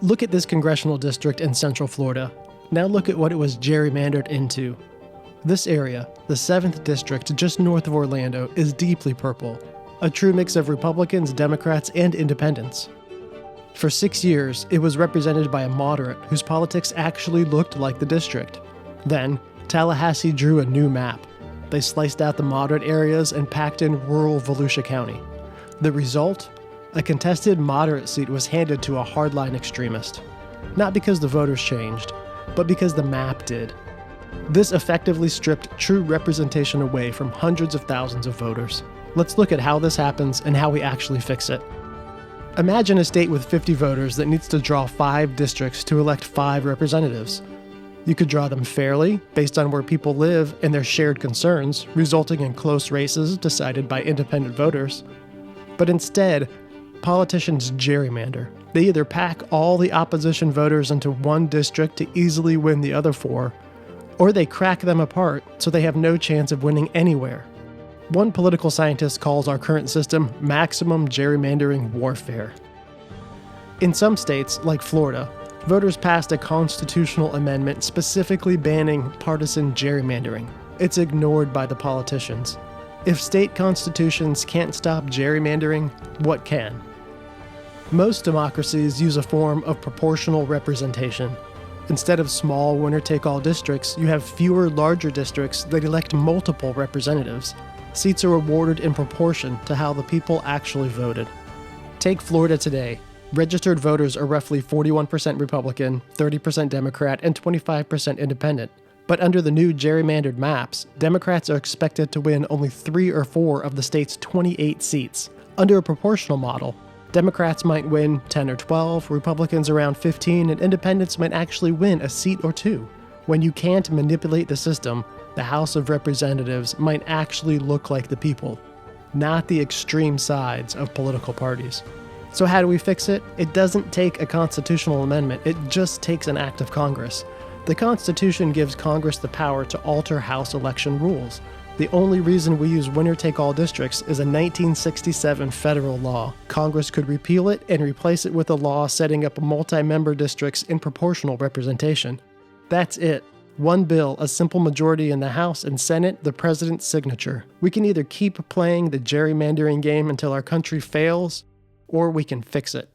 Look at this congressional district in Central Florida. Now look at what it was gerrymandered into. This area, the 7th District just north of Orlando, is deeply purple, a true mix of Republicans, Democrats, and Independents. For 6 years, it was represented by a moderate whose politics actually looked like the district. Then, Tallahassee drew a new map. They sliced out the moderate areas and packed in rural Volusia County. The result? A contested moderate seat was handed to a hardline extremist. Not because the voters changed, but because the map did. This effectively stripped true representation away from hundreds of thousands of voters. Let's look at how this happens and how we actually fix it. Imagine a state with 50 voters that needs to draw 5 districts to elect 5 representatives. You could draw them fairly, based on where people live and their shared concerns, resulting in close races decided by independent voters. But instead, politicians gerrymander. They either pack all the opposition voters into one district to easily win the other 4, or they crack them apart so they have no chance of winning anywhere. One political scientist calls our current system maximum gerrymandering warfare. In some states, like Florida, voters passed a constitutional amendment specifically banning partisan gerrymandering. It's ignored by the politicians. If state constitutions can't stop gerrymandering, what can? Most democracies use a form of proportional representation. Instead of small winner-take-all districts, you have fewer larger districts that elect multiple representatives. Seats are awarded in proportion to how the people actually voted. Take Florida today. Registered voters are roughly 41% Republican, 30% Democrat, and 25% Independent. But under the new gerrymandered maps, Democrats are expected to win only 3 or 4 of the state's 28 seats. Under a proportional model, Democrats might win 10 or 12, Republicans around 15, and Independents might actually win a seat or 2. When you can't manipulate the system, the House of Representatives might actually look like the people, not the extreme sides of political parties. So how do we fix it? It doesn't take a constitutional amendment, it just takes an act of Congress. The Constitution gives Congress the power to alter House election rules. The only reason we use winner-take-all districts is a 1967 federal law. Congress could repeal it and replace it with a law setting up multi-member districts in proportional representation. That's it. One bill, a simple majority in the House and Senate, the president's signature. We can either keep playing the gerrymandering game until our country fails, or we can fix it.